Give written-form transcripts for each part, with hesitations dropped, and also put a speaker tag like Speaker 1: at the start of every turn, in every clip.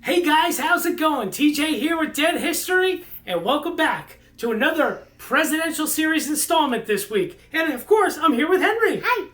Speaker 1: Hey guys, how's it going? TJ here with Dead History, and welcome back to another presidential series installment this week. And of course, I'm here with Henry.
Speaker 2: Hi.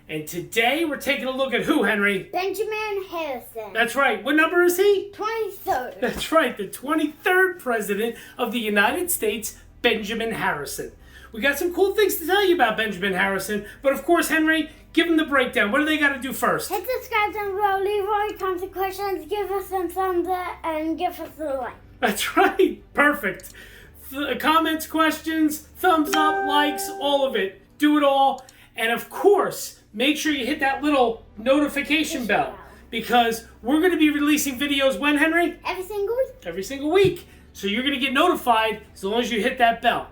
Speaker 1: And today we're taking a look at who, Henry?
Speaker 2: Benjamin Harrison.
Speaker 1: That's right. What number is he?
Speaker 2: 23rd.
Speaker 1: That's right, the 23rd President of the United States, Benjamin Harrison. We got some cool things to tell you about Benjamin Harrison, but of course, Henry, give them the breakdown. What do they got to do first?
Speaker 2: Hit subscribe down below, leave all your comments and questions, give us some thumbs up, and give us a like.
Speaker 1: That's right. Perfect. Comments, questions, thumbs up, likes, all of it. Do it all. And of course, make sure you hit that little notification bell, because we're going to be releasing videos when, Henry?
Speaker 2: Every single week.
Speaker 1: Every single week. So you're going to get notified as long as you hit that bell.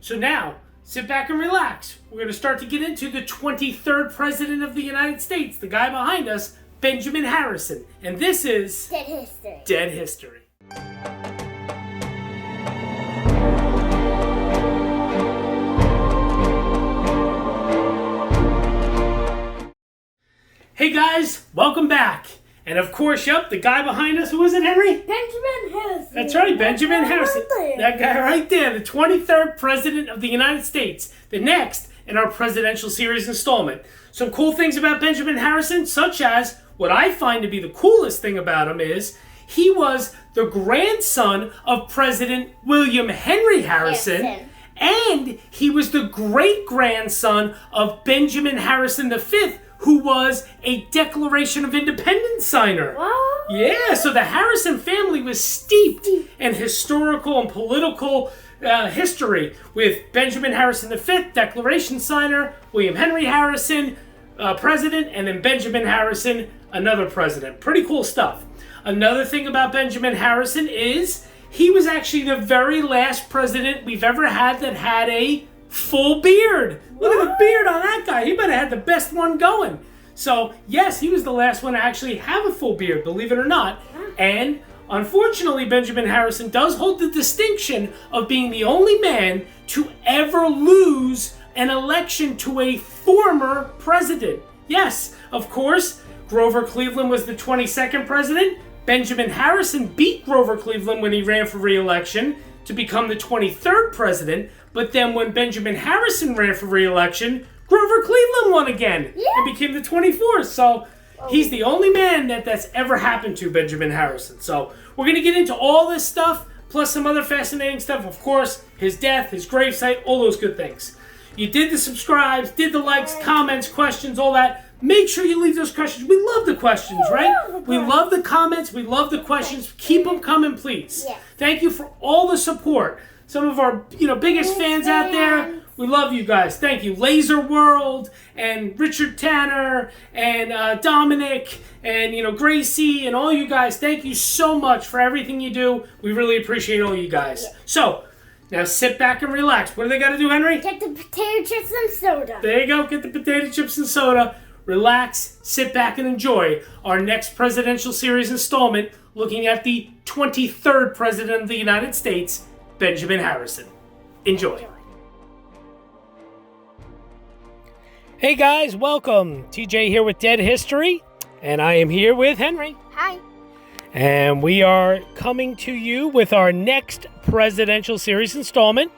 Speaker 1: So now, sit back and relax. We're going to start to get into the 23rd President of the United States, the guy behind us, Benjamin Harrison. And this is...
Speaker 2: Dead History.
Speaker 1: Dead History. Hey guys, welcome back. And of course, the guy behind us, who is it, Henry?
Speaker 2: Benjamin Harrison.
Speaker 1: That's right, Benjamin Harrison.
Speaker 2: Right,
Speaker 1: that guy right there, the 23rd President of the United States. The next in our presidential series installment. Some cool things about Benjamin Harrison, such as what I find to be the coolest thing about him is he was the grandson of President William Henry Harrison. And he was the great-grandson of Benjamin Harrison V, who was a Declaration of Independence signer.
Speaker 2: What?
Speaker 1: Yeah, so the Harrison family was steeped in historical and political history with Benjamin Harrison V, Declaration signer, William Henry Harrison, president, and then Benjamin Harrison, another president. Pretty cool stuff. Another thing about Benjamin Harrison is he was actually the very last president we've ever had that had a full beard. Look at the beard on that guy. He might have had the best one going. So, yes, he was the last one to actually have a full beard, believe it or not. And, unfortunately, Benjamin Harrison does hold the distinction of being the only man to ever lose an election to a former president. Yes, of course, Grover Cleveland was the 22nd president. Benjamin Harrison beat Grover Cleveland when he ran for re-election to become the 23rd president. But then when Benjamin Harrison ran for re-election, Grover Cleveland won again and became the 24th. So he's the only man that's ever happened to, Benjamin Harrison. So we're going to get into all this stuff, plus some other fascinating stuff. Of course, his death, his gravesite, all those good things. You did the subscribes, did the likes, comments, questions, all that. Make sure you leave those questions. We love the questions, right? We love the comments. We love the questions. Keep them coming, please.
Speaker 2: Yeah.
Speaker 1: Thank you for all the support. Some of our biggest fans out there. We love you guys. Thank you. Laser World and Richard Tanner and Dominic and Gracie and all you guys. Thank you so much for everything you do. We really appreciate all you guys.
Speaker 2: Yeah.
Speaker 1: So, now sit back and relax. What do they got to do, Henry?
Speaker 2: Get the potato chips and soda.
Speaker 1: There you go. Get the potato chips and soda. Relax, sit back, and enjoy our next presidential series installment looking at the 23rd President of the United States, Benjamin Harrison. Enjoy. Hey guys, welcome. TJ here with Dead History, and I am here with Henry.
Speaker 2: Hi.
Speaker 1: And we are coming to you with our next presidential series installment,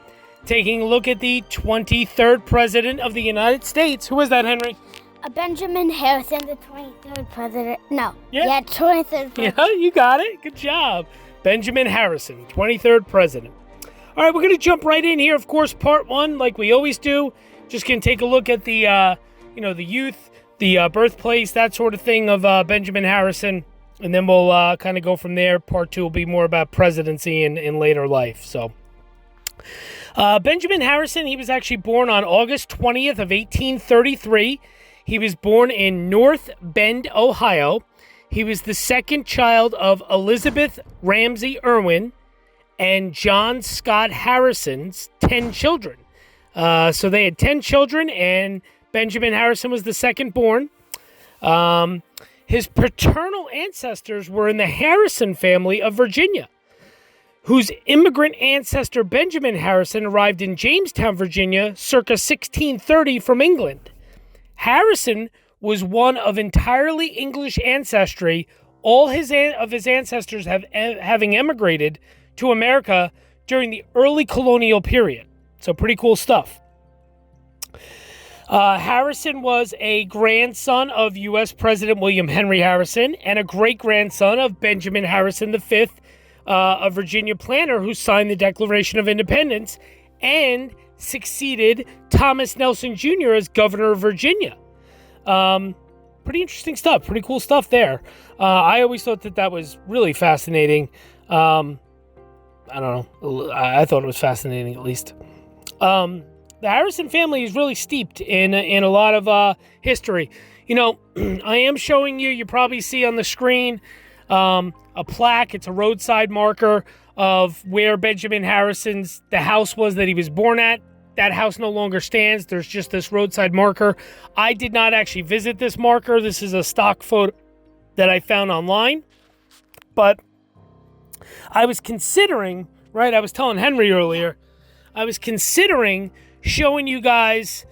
Speaker 1: taking a look at the 23rd President of the United States. Who is that, Henry?
Speaker 2: Benjamin Harrison, the 23rd president. No.
Speaker 1: Yeah.
Speaker 2: 23rd president.
Speaker 1: Yeah, you got it. Good job. Benjamin Harrison, 23rd President. All right, we're going to jump right in here. Of course, part one, like we always do. Just going to take a look at the, the youth, the birthplace, that sort of thing of Benjamin Harrison. And then we'll kind of go from there. Part two will be more about presidency in later life. So, Benjamin Harrison, he was actually born on August 20th of 1833. He was born in North Bend, Ohio. He was the second child of Elizabeth Ramsey Irwin and John Scott Harrison's 10 children. So they had 10 children, and Benjamin Harrison was the second born. His paternal ancestors were in the Harrison family of Virginia, whose immigrant ancestor Benjamin Harrison arrived in Jamestown, Virginia, circa 1630 from England. Harrison was one of entirely English ancestry, all his ancestors having emigrated to America during the early colonial period. So pretty cool stuff. Harrison was a grandson of U.S. President William Henry Harrison and a great-grandson of Benjamin Harrison V, a Virginia planter who signed the Declaration of Independence and succeeded Thomas Nelson Jr. as governor of Virginia. Pretty interesting stuff. Pretty cool stuff there. I always thought that was really fascinating. I don't know. I thought it was fascinating, at least. The Harrison family is really steeped in a lot of history. You know, I am showing you, you probably see on the screen, a plaque. It's a roadside marker of where Benjamin Harrison's, the house was that he was born at. That house no longer stands. There's just this roadside marker. I did not actually visit this marker. This is a stock photo that I found online. But I was considering, right, I was telling Henry earlier, I was considering showing you guys,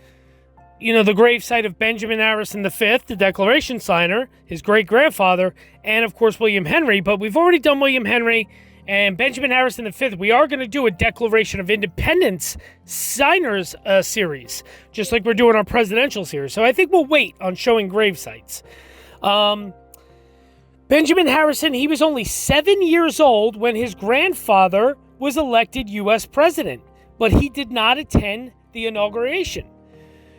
Speaker 1: you know, the gravesite of Benjamin Harrison V, the Declaration signer, his great-grandfather, and, of course, William Henry. But we've already done William Henry and Benjamin Harrison V. We are going to do a Declaration of Independence signers series, just like we're doing our presidential series. So I think we'll wait on showing grave sites. Benjamin Harrison, he was only 7 years old when his grandfather was elected U.S. president, but he did not attend the inauguration.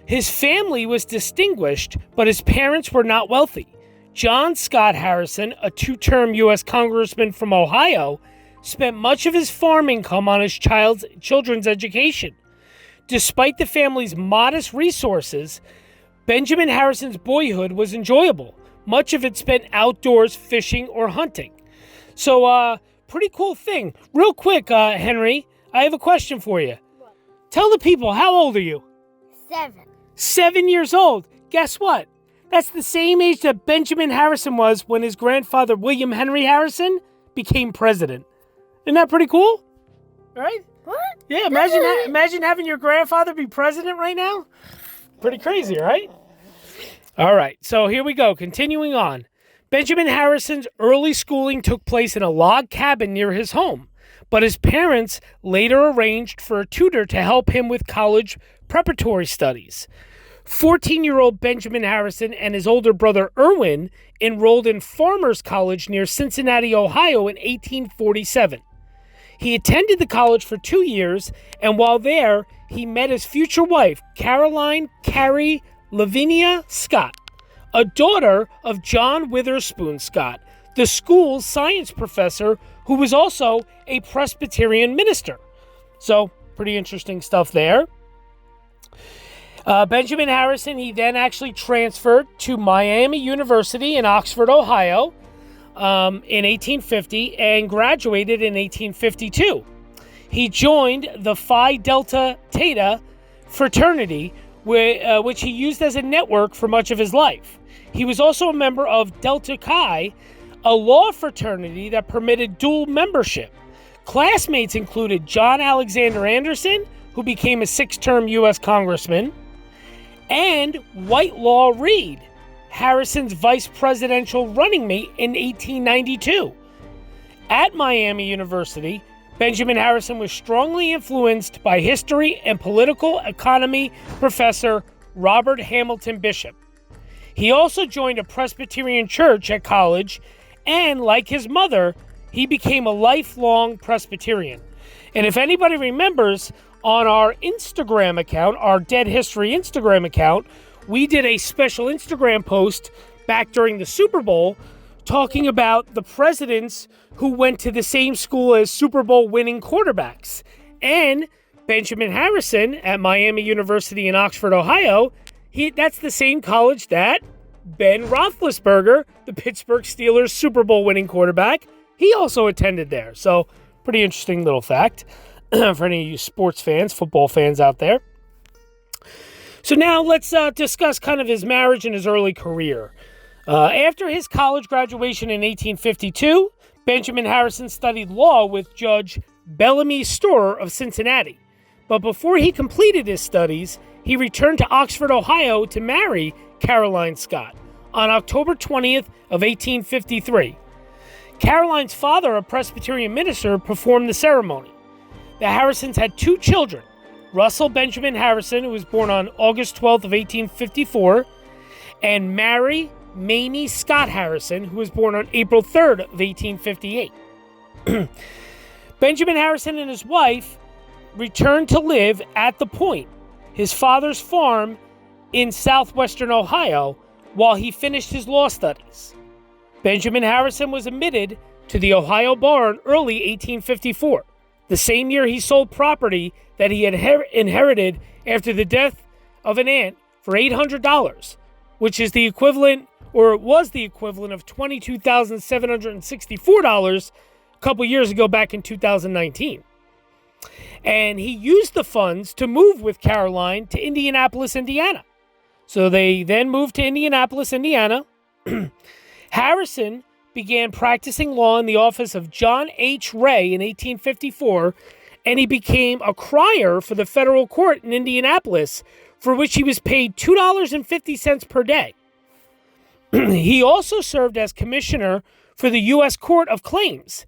Speaker 1: His family was distinguished, but his parents were not wealthy. John Scott Harrison, a two-term U.S. congressman from Ohio, spent much of his farm income on his children's education. Despite the family's modest resources, Benjamin Harrison's boyhood was enjoyable. Much of it spent outdoors fishing or hunting. So, pretty cool thing. Real quick, Henry, I have a question for you.
Speaker 2: What?
Speaker 1: Tell the people, how old are you?
Speaker 2: 7.
Speaker 1: 7 years old. Guess what? That's the same age that Benjamin Harrison was when his grandfather, William Henry Harrison, became president. Isn't that pretty cool? Right?
Speaker 2: What?
Speaker 1: Yeah, imagine having your grandfather be president right now. Pretty crazy, right? All right, so here we go. Continuing on. Benjamin Harrison's early schooling took place in a log cabin near his home, but his parents later arranged for a tutor to help him with college preparatory studies. 14-year-old Benjamin Harrison and his older brother IRWIN enrolled in Farmers College near Cincinnati, Ohio in 1847. He attended the college for 2 years, and while there, he met his future wife, Caroline Carrie Lavinia Scott, a daughter of John Witherspoon Scott, the school's science professor who was also a Presbyterian minister. So, pretty interesting stuff there. Benjamin Harrison, he then actually transferred to Miami University in Oxford, Ohio, in 1850 and graduated in 1852. He joined the Phi Delta Theta fraternity, which he used as a network for much of his life. He was also a member of Delta Chi, a law fraternity that permitted dual membership. Classmates included John Alexander Anderson, who became a 6-term U.S. congressman, and Whitelaw Reid, Harrison's vice presidential running mate in 1892. At Miami University, Benjamin Harrison was strongly influenced by history and political economy professor Robert Hamilton Bishop. He also joined a Presbyterian church at college, and like his mother, he became a lifelong Presbyterian. And if anybody remembers, on our Instagram account, our Dead History Instagram account, we did a special Instagram post back during the Super Bowl talking about the presidents who went to the same school as Super Bowl winning quarterbacks. And Benjamin Harrison at Miami University in Oxford, Ohio, that's the same college that Ben Roethlisberger, the Pittsburgh Steelers Super Bowl winning quarterback, he also attended there. So, pretty interesting little fact for any of you sports fans, football fans out there. So now let's discuss kind of his marriage and his early career. After his college graduation in 1852, Benjamin Harrison studied law with Judge Bellamy Storer of Cincinnati. But before he completed his studies, he returned to Oxford, Ohio to marry Caroline Scott on October 20th of 1853. Caroline's father, a Presbyterian minister, performed the ceremony. The Harrisons had 2 children, Russell Benjamin Harrison, who was born on August 12th of 1854, and Mary Mamie Scott Harrison, who was born on April 3rd of 1858. Benjamin Harrison and his wife returned to live at the Point, his father's farm in southwestern Ohio, while he finished his law studies. Benjamin Harrison was admitted to the Ohio bar in early 1854, the same year he sold property that he had inherited after the death of an aunt for $800, which is the equivalent, or it was the equivalent of $22,764 a couple years ago back in 2019. And he used the funds to move with Caroline to Indianapolis, Indiana. So they then moved to Indianapolis, Indiana. Harrison began practicing law in the office of John H. Ray in 1854, and he became a crier for the federal court in Indianapolis, for which he was paid $2.50 per day. He also served as commissioner for the U.S. Court of Claims.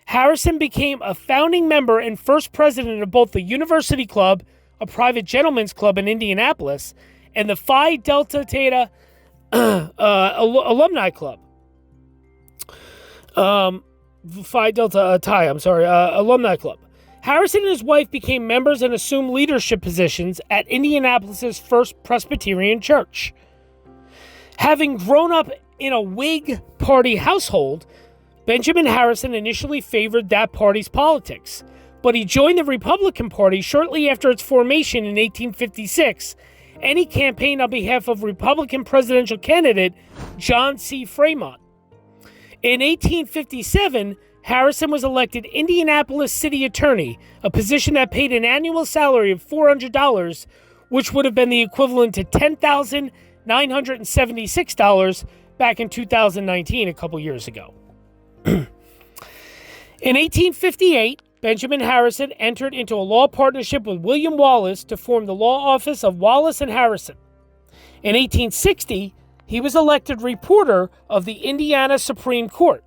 Speaker 1: Harrison became a founding member and first president of both the University Club, a private gentleman's club in Indianapolis, and the Phi Delta Theta Alumni Club. Phi Delta Alumni Club. Harrison and his wife became members and assumed leadership positions at Indianapolis's First Presbyterian Church. Having grown up in a Whig Party household, Benjamin Harrison initially favored that party's politics, but he joined the Republican Party shortly after its formation in 1856, and he campaigned on behalf of Republican presidential candidate John C. Fremont. In 1857, Harrison was elected Indianapolis City Attorney, a position that paid an annual salary of $400, which would have been the equivalent to $10,976 back in 2019, a couple years ago. In 1858, Benjamin Harrison entered into a law partnership with William Wallace to form the law office of Wallace and Harrison. In 1860, he was elected reporter of the Indiana Supreme Court.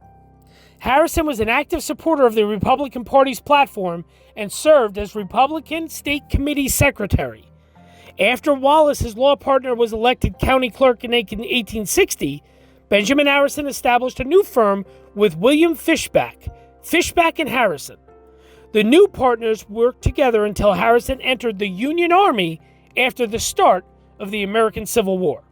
Speaker 1: Harrison was an active supporter of the Republican Party's platform and served as Republican State Committee Secretary. After Wallace, his law partner, was elected county clerk in 1860, Benjamin Harrison established a new firm with William Fishback and Harrison. The new partners worked together until Harrison entered the Union Army after the start of the American Civil War.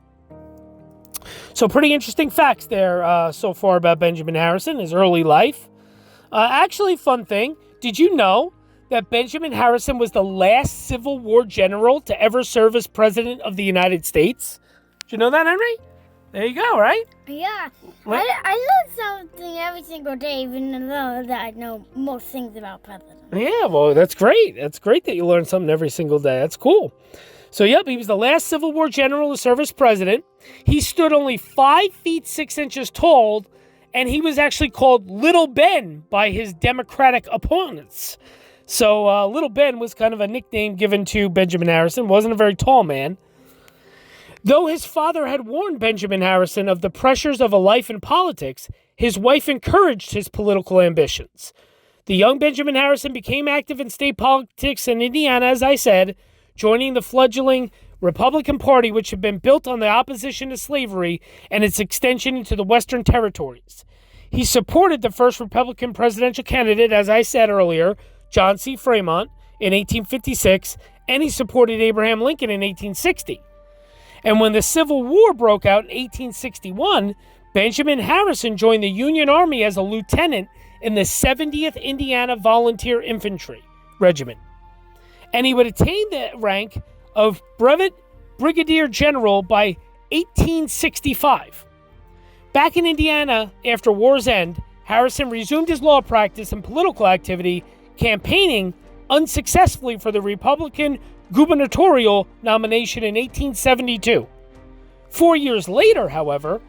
Speaker 1: So pretty interesting facts there so far about Benjamin Harrison, his early life. Actually, fun thing, did you know that Benjamin Harrison was the last Civil War general to ever serve as President of the United States? Did you know that, Henry? There you go, right?
Speaker 2: Yeah. I learn something every single day, even though that I know most things about presidents.
Speaker 1: Yeah, well, that's great. That's great that you learn something every single day. That's cool. So, yep, he was the last Civil War general to serve as president. He stood only 5 feet 6 inches tall, and he was actually called Little Ben by his Democratic opponents. So, Little Ben was kind of a nickname given to Benjamin Harrison. Wasn't a very tall man. Though his father had warned Benjamin Harrison of the pressures of a life in politics, his wife encouraged his political ambitions. The young Benjamin Harrison became active in state politics in Indiana, as I said, joining the fledgling Republican Party, which had been built on the opposition to slavery and its extension into the Western territories. He supported the first Republican presidential candidate, as I said earlier, John C. Fremont, in 1856, and he supported Abraham Lincoln in 1860. And when the Civil War broke out in 1861, Benjamin Harrison joined the Union Army as a lieutenant in the 70th Indiana Volunteer Infantry Regiment. And he would attain the rank of Brevet Brigadier General by 1865. Back in Indiana, after war's end, Harrison resumed his law practice and political activity, campaigning unsuccessfully for the Republican gubernatorial nomination in 1872. 4 years later, however,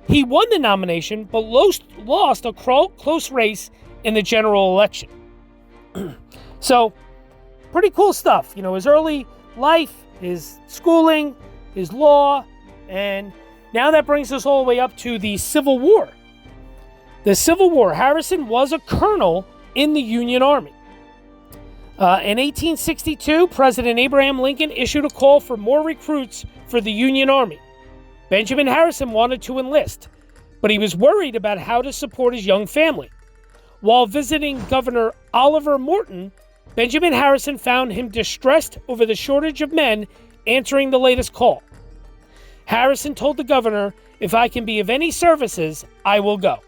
Speaker 1: he won the nomination but lost a close race in the general election. So, pretty cool stuff. You know, his early life, his schooling, his law, and now that brings us all the way up to the Civil War. The Civil War. Harrison was a colonel in the Union Army. In 1862, President Abraham Lincoln issued a call for more recruits for the Union Army. Benjamin Harrison wanted to enlist, but he was worried about how to support his young family. While visiting Governor Oliver Morton, Benjamin Harrison found him distressed over the shortage of men answering the latest call. Harrison told the governor, "If I can be of any services, I will go."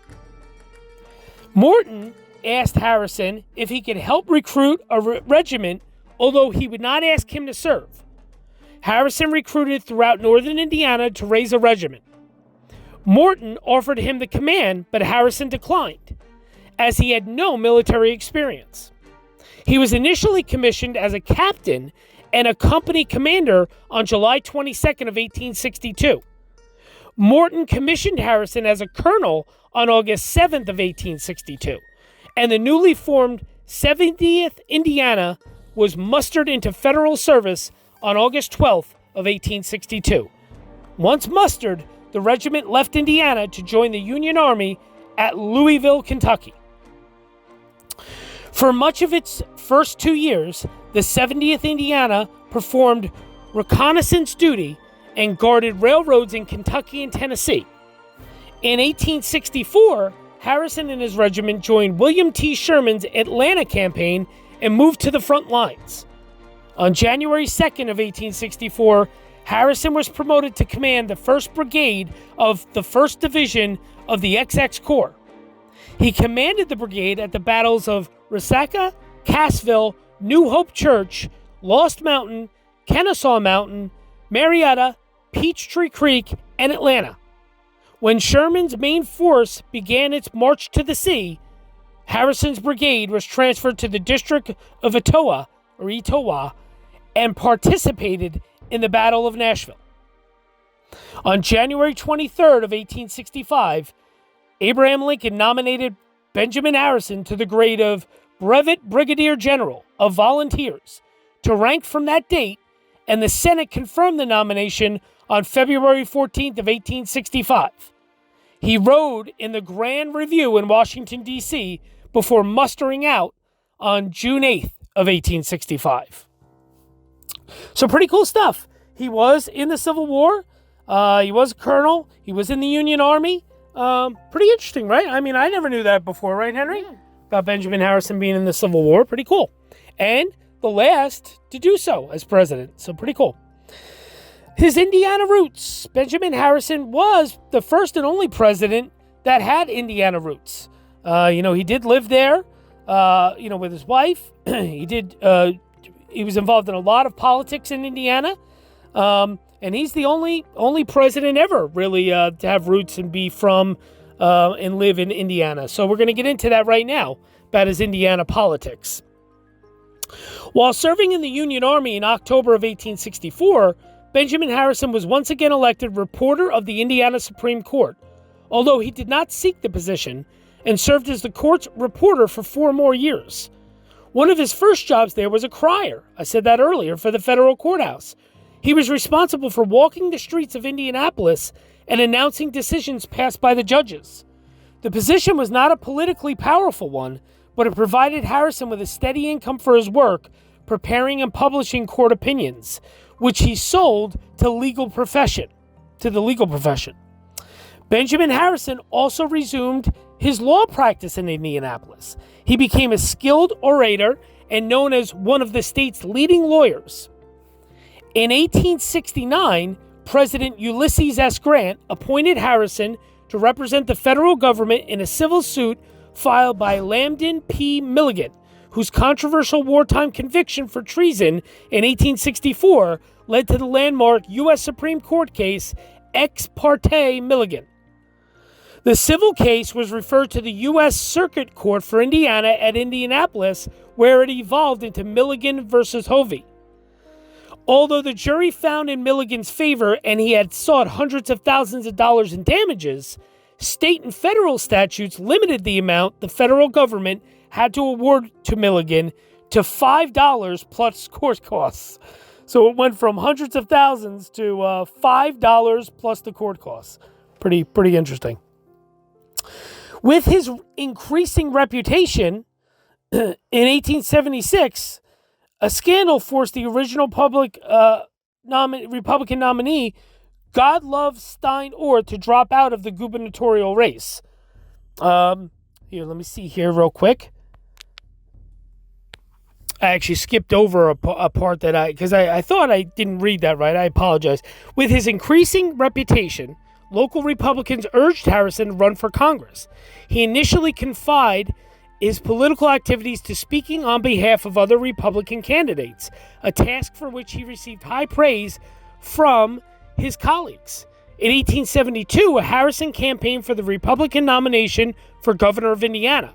Speaker 1: Morton asked Harrison if he could help recruit a regiment, although he would not ask him to serve. Harrison recruited throughout northern Indiana to raise a regiment. Morton offered him the command, but Harrison declined, as he had no military experience. He was initially commissioned as a captain and a company commander on July 22nd of 1862. Morton commissioned Harrison as a colonel on August 7th of 1862, and the newly formed 70th Indiana was mustered into federal service on August 12th of 1862. Once mustered, the regiment left Indiana to join the Union Army at Louisville, Kentucky. For much of its first 2 years, the 70th Indiana performed reconnaissance duty and guarded railroads in Kentucky and Tennessee. In 1864, Harrison and his regiment joined William T. Sherman's Atlanta campaign and moved to the front lines. On January 2nd of 1864, Harrison was promoted to command the 1st Brigade of the 1st Division of the XX Corps. He commanded the brigade at the battles of Resaca, Cassville, New Hope Church, Lost Mountain, Kennesaw Mountain, Marietta, Peachtree Creek, and Atlanta. When Sherman's main force began its march to the sea, Harrison's brigade was transferred to the District of Etowah, and participated in the Battle of Nashville. On January 23rd of 1865, Abraham Lincoln nominated Benjamin Harrison to the grade of Brevet Brigadier General of Volunteers to rank from that date, and the Senate confirmed the nomination on February 14th of 1865. He rode in the Grand Review in Washington, D.C. before mustering out on June 8th of 1865. So pretty cool stuff. He was in the Civil War. He was a colonel. He was in the Union Army. Pretty interesting, right? I mean, I never knew that before, right, Henry? Yeah. About Benjamin Harrison being in the Civil War. Pretty cool. And the last to do so as president. So pretty cool. His Indiana roots. Benjamin Harrison was the first and only president that had Indiana roots. He did live there, with his wife. He was involved in a lot of politics in Indiana. And he's the only president ever, really, to have roots and be from and live in Indiana. So we're going to get into that right now, about his Indiana politics. While serving in the Union Army in October of 1864, Benjamin Harrison was once again elected reporter of the Indiana Supreme Court, although he did not seek the position, and served as the court's reporter for 4 more years. One of his first jobs there was a crier, I said that earlier, for the federal courthouse. He was responsible for walking the streets of Indianapolis and announcing decisions passed by the judges. The position was not a politically powerful one, but it provided Harrison with a steady income for his work, preparing and publishing court opinions, which he sold to the legal profession. Benjamin Harrison also resumed his law practice in Indianapolis. He became a skilled orator and known as one of the state's leading lawyers. In 1869, President Ulysses S. Grant appointed Harrison to represent the federal government in a civil suit filed by Lambden P. Milligan, whose controversial wartime conviction for treason in 1864 led to the landmark U.S. Supreme Court case Ex parte Milligan. The civil case was referred to the U.S. Circuit Court for Indiana at Indianapolis, where it evolved into Milligan versus Hovey. Although the jury found in Milligan's favor and he had sought hundreds of thousands of dollars in damages, state and federal statutes limited the amount the federal government had to award to Milligan to $5 plus court costs. So it went from hundreds of thousands to $5 plus the court costs. Pretty interesting. With his increasing reputation, in 1876, a scandal forced the original Republican nominee, Godlove Stein Orth, to drop out of the gubernatorial race. Here, let me see here real quick. I actually skipped over a part that because I thought I didn't read that right. I apologize. With his increasing reputation, local Republicans urged Harrison to run for Congress. He initially confided his political activities to speaking on behalf of other Republican candidates, a task for which he received high praise from his colleagues. In 1872, Harrison campaigned for the Republican nomination for governor of Indiana.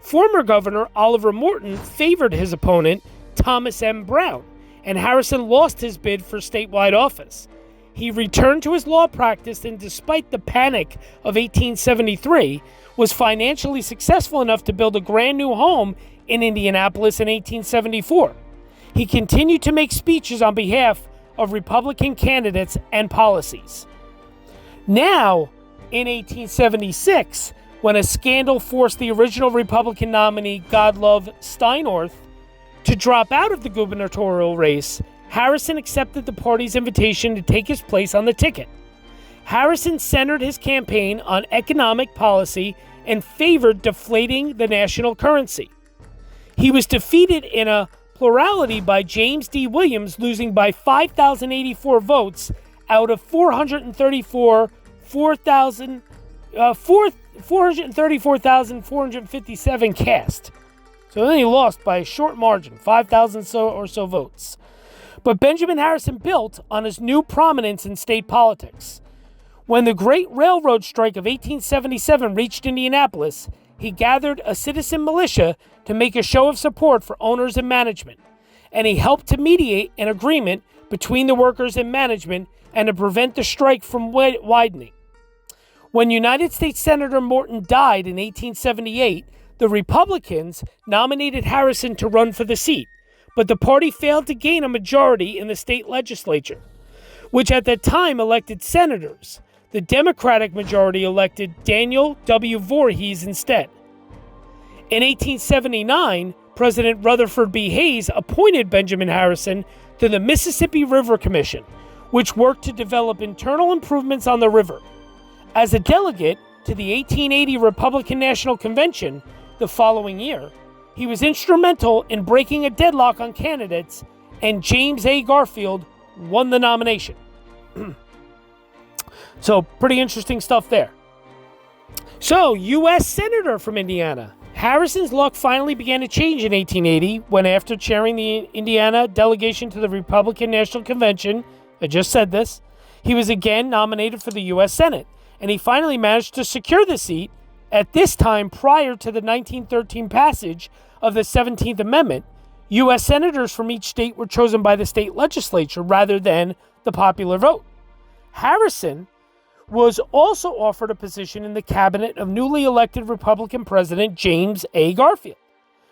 Speaker 1: Former Governor Oliver Morton favored his opponent, Thomas M. Brown, and Harrison lost his bid for statewide office. He returned to his law practice and, despite the panic of 1873, was financially successful enough to build a brand new home in Indianapolis in 1874. He continued to make speeches on behalf of Republican candidates and policies. Now, in 1876, when a scandal forced the original Republican nominee, Godlove Stein Orth, to drop out of the gubernatorial race, Harrison accepted the party's invitation to take his place on the ticket. Harrison centered his campaign on economic policy and favored deflating the national currency. He was defeated in a plurality by James D. Williams, losing by 5,084 votes out of 434,457 cast. So then he lost by a short margin, 5,000 or so votes. But Benjamin Harrison built on his new prominence in state politics. When the Great Railroad Strike of 1877 reached Indianapolis, he gathered a citizen militia to make a show of support for owners and management, and he helped to mediate an agreement between the workers and management and to prevent the strike from widening. When United States Senator Morton died in 1878, the Republicans nominated Harrison to run for the seat, but the party failed to gain a majority in the state legislature, which at that time elected senators. The Democratic majority elected Daniel W. Voorhees instead. In 1879, President Rutherford B. Hayes appointed Benjamin Harrison to the Mississippi River Commission, which worked to develop internal improvements on the river. As a delegate to the 1880 Republican National Convention the following year, he was instrumental in breaking a deadlock on candidates, and James A. Garfield won the nomination. So, pretty interesting stuff there. So, U.S. Senator from Indiana. Harrison's luck finally began to change in 1880 when, after chairing the Indiana delegation to the Republican National Convention, I just said this, he was again nominated for the U.S. Senate, and he finally managed to secure the seat, at this time prior to the 1913 passage of the 17th Amendment. U.S. senators from each state were chosen by the state legislature rather than the popular vote. Harrison was also offered a position in the cabinet of newly elected Republican President James A. Garfield,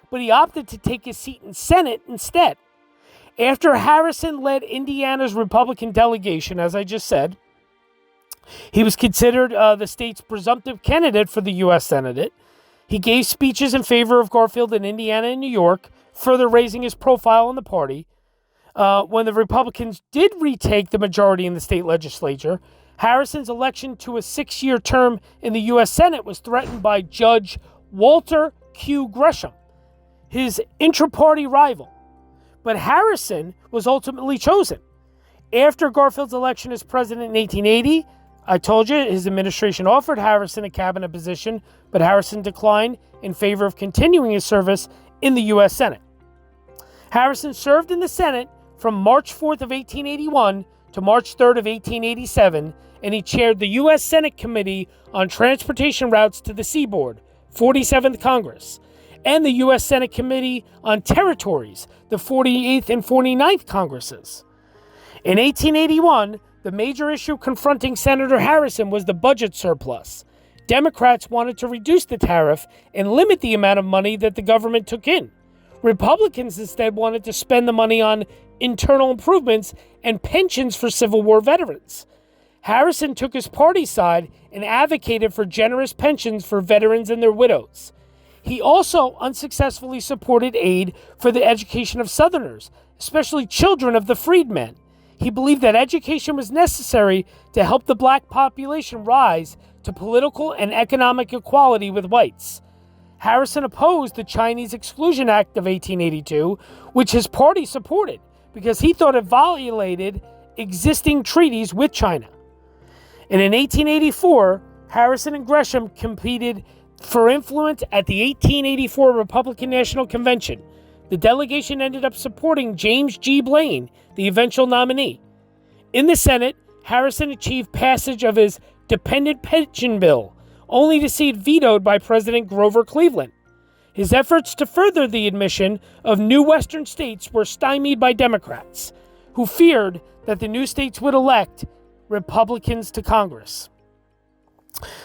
Speaker 1: but he opted to take his seat in Senate instead. After Harrison led Indiana's Republican delegation, as I just said, he was considered the state's presumptive candidate for the U.S. Senate. He gave speeches in favor of Garfield in Indiana and New York, further raising his profile in the party. When the Republicans did retake the majority in the state legislature, Harrison's election to a 6-year term in the U.S. Senate was threatened by Judge Walter Q. Gresham, his intra-party rival. But Harrison was ultimately chosen. After Garfield's election as president in 1880, I told you his administration offered Harrison a cabinet position, but Harrison declined in favor of continuing his service in the U.S. Senate. Harrison served in the Senate from March 4th of 1881 to March 3rd of 1887, and he chaired the U.S. Senate Committee on Transportation Routes to the Seaboard, 47th Congress, and the U.S. Senate Committee on Territories, the 48th and 49th Congresses. In 1881, the major issue confronting Senator Harrison was the budget surplus. Democrats wanted to reduce the tariff and limit the amount of money that the government took in. Republicans instead wanted to spend the money on internal improvements and pensions for Civil War veterans. Harrison took his party side and advocated for generous pensions for veterans and their widows. He also unsuccessfully supported aid for the education of Southerners, especially children of the freedmen. He believed that education was necessary to help the black population rise to political and economic equality with whites. Harrison opposed the Chinese Exclusion Act of 1882, which his party supported, because he thought it violated existing treaties with China. And in 1884, Harrison and Gresham competed for influence at the 1884 Republican National Convention. The delegation ended up supporting James G. Blaine, the eventual nominee. In the Senate, Harrison achieved passage of his dependent pension bill, only to see it vetoed by President Grover Cleveland. His efforts to further the admission of new Western states were stymied by Democrats, who feared that the new states would elect Republicans to Congress.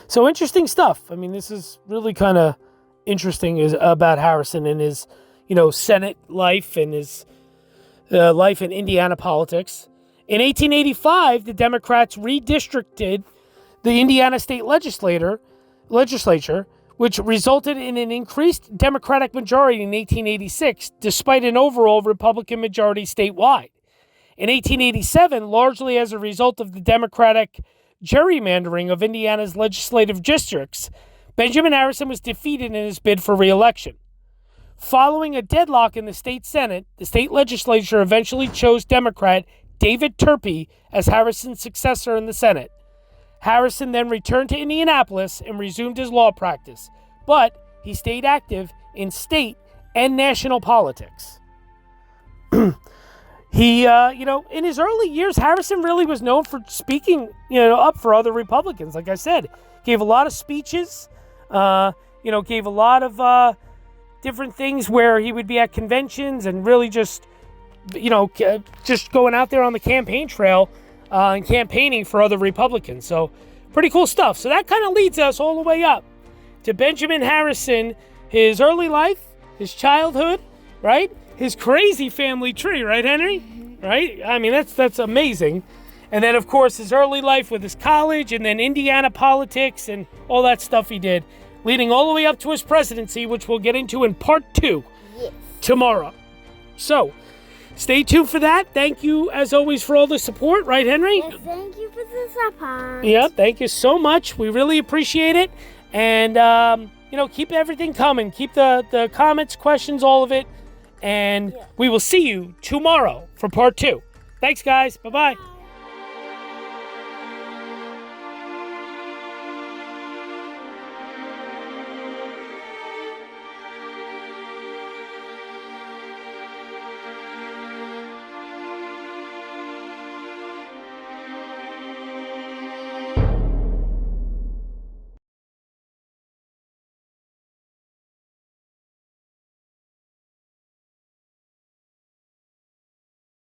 Speaker 1: So interesting stuff. I mean, this is really kind of interesting about Harrison and his, Senate life and his life in Indiana politics. In 1885, the Democrats redistricted the Indiana state legislature, which resulted in an increased Democratic majority in 1886, despite an overall Republican majority statewide. In 1887, largely as a result of the Democratic gerrymandering of Indiana's legislative districts, Benjamin Harrison was defeated in his bid for re-election. Following a deadlock in the state Senate, the state legislature eventually chose Democrat David Turpie as Harrison's successor in the Senate. Harrison then returned to Indianapolis and resumed his law practice, but he stayed active in state and national politics. He, in his early years, Harrison really was known for speaking, up for other Republicans. Like I said, gave a lot of speeches, gave a lot of different things where he would be at conventions and really just going out there on the campaign trail and campaigning for other Republicans. So pretty cool stuff. So that kind of leads us all the way up to Benjamin Harrison, his early life, his childhood, right? His crazy family tree, right, Henry? Right? I mean, that's amazing. And then, of course, his early life with his college and then Indiana politics and all that stuff he did, leading all the way up to his presidency, which we'll get into in part 2 tomorrow. So, stay tuned for that. Thank you, as always, for all the support, right, Henry?
Speaker 2: Yes, thank you for the support.
Speaker 1: Yeah, thank you so much. We really appreciate it. And, keep everything coming. Keep the comments, questions, all of it. And we will see you tomorrow for part 2. Thanks, guys. Bye-bye.
Speaker 2: Bye.